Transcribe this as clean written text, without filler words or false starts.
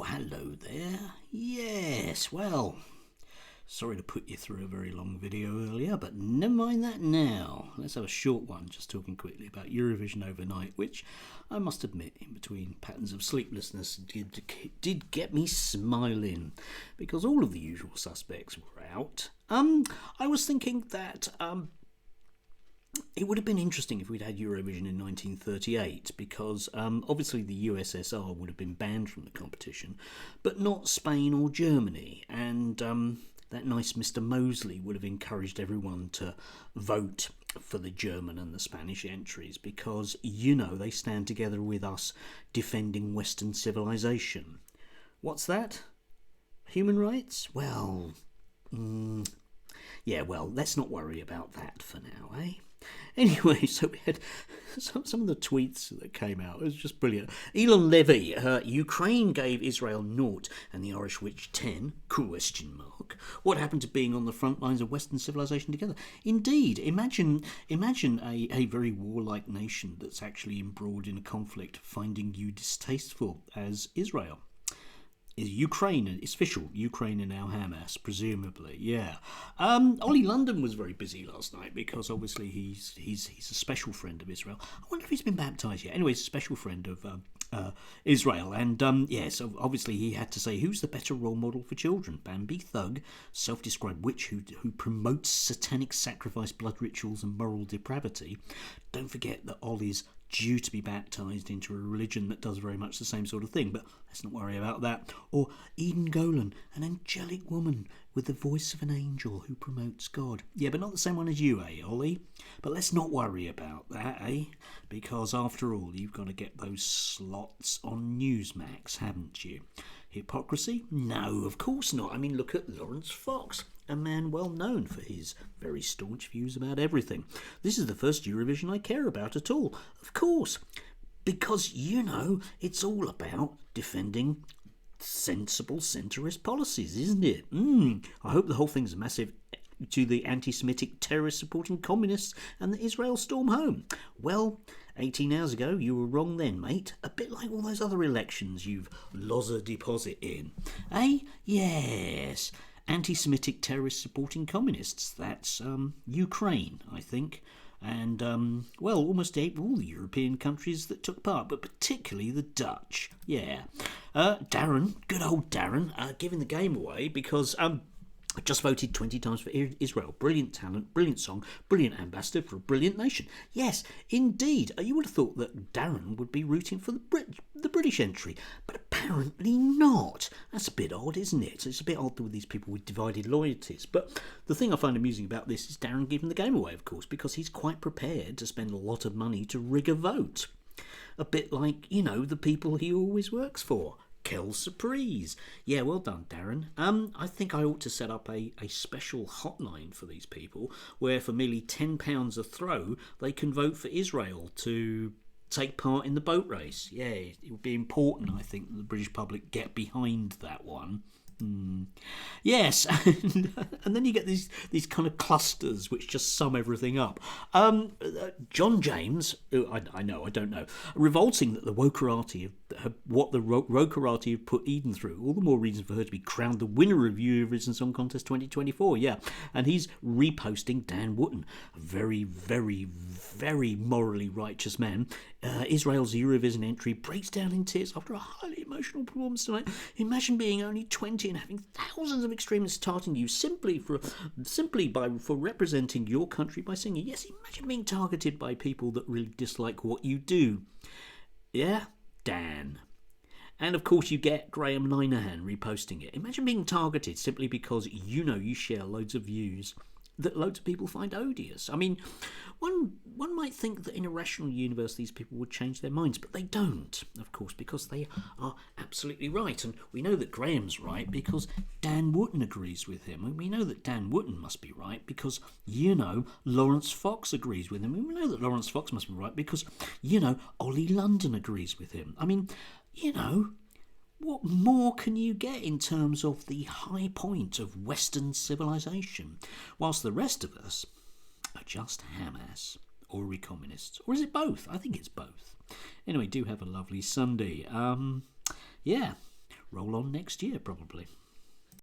Oh, hello there. Yes, well, sorry to put you through a very long video earlier, but never mind that now. Let's have a short one, just talking quickly about Eurovision overnight, which I must admit, in between patterns of sleeplessness, did get me smiling, because all of the usual suspects were out. I was thinking that it would have been interesting if we'd had Eurovision in 1938, because obviously the USSR would have been banned from the competition, but not Spain or Germany, and that nice Mr. Mosley would have encouraged everyone to vote for the German and the Spanish entries, because, you know, they stand together with us defending Western civilization. What's that? Human rights? Well, yeah, well, let's not worry about that for now, eh? Anyway, so we had some of the tweets that came out. It was just brilliant. Elon Levy, Ukraine gave Israel 0 and the Irish witch 10, ? What happened to being on the front lines of Western civilization together? Indeed, imagine a very warlike nation that's actually embroiled in a conflict finding you distasteful as Israel. Is Ukraine, it's official, Ukraine are now Hamas, presumably, yeah. Ollie London was very busy last night because obviously he's a special friend of Israel. I wonder if he's been baptised yet. Anyway, he's a special friend of Israel, and so obviously he had to say, who's the better role model for children? Bambi Thug, self-described witch who promotes satanic sacrifice, blood rituals and moral depravity. Don't forget that Ollie's due to be baptised into a religion that does very much the same sort of thing, but let's not worry about that. Or Eden Golan, an angelic woman with the voice of an angel who promotes God. Yeah, but not the same one as you, eh, Ollie? But let's not worry about that, eh? Because after all, you've got to get those slots on Newsmax, haven't you? Hypocrisy? No, of course not. I mean, look at Lawrence Fox, a man well known for his very staunch views about everything. This is the first Eurovision I care about at all. Of course, because, you know, it's all about defending sensible centrist policies, isn't it? I hope the whole thing's a massive to the anti-Semitic terrorists supporting communists and the Israel storm home. Well, 18 hours ago, you were wrong then, mate. A bit like all those other elections you've lost a deposit in. Eh? Yes. Anti-Semitic terrorists supporting communists. That's Ukraine, I think. And, almost all the European countries that took part, but particularly the Dutch. Yeah. Darren, good old Darren, giving the game away because... I just voted 20 times for Israel. Brilliant talent, brilliant song, brilliant ambassador for a brilliant nation. Yes, indeed. You would have thought that Darren would be rooting for the British entry, but apparently not. That's a bit odd, isn't it? It's a bit odd with these people with divided loyalties. But the thing I find amusing about this is Darren giving the game away, of course, because he's quite prepared to spend a lot of money to rig a vote. A bit like, you know, the people he always works for. Kel Surprise. Yeah, well done, Darren. I think I ought to set up a special hotline for these people where for merely £10 a throw they can vote for Israel to take part in the boat race. Yeah, it would be important, I think, that the British public get behind that one. Yes, and then you get these kind of clusters which just sum everything up. John James, I don't know, revolting that the Wokerati have what the Wokerati have put Eden through. All the more reason for her to be crowned the winner of Eurovision Song Contest 2024. Yeah, and he's reposting Dan Wootton, a very, very, very morally righteous man. Israel's Eurovision entry breaks down in tears after a highly emotional performance tonight. Imagine being only 20 and having thousands of extremists targeting you simply for representing your country by singing. Yes, imagine being targeted by people that really dislike what you do. Yeah, Dan. And of course you get Graham Linehan reposting it. Imagine being targeted simply because you know you share loads of views that loads of people find odious. I mean, one might think that in a rational universe these people would change their minds, but they don't, of course, because they are absolutely right. And we know that Graham's right because Dan Wootton agrees with him. And we know that Dan Wootton must be right because, you know, Lawrence Fox agrees with him. And we know that Lawrence Fox must be right because, you know, Ollie London agrees with him. I mean, you know, what more can you get in terms of the high point of Western civilization, whilst the rest of us are just Hamas? Or are we communists? Or is it both? I think it's both. Anyway, do have a lovely Sunday. Yeah. roll on next year, probably.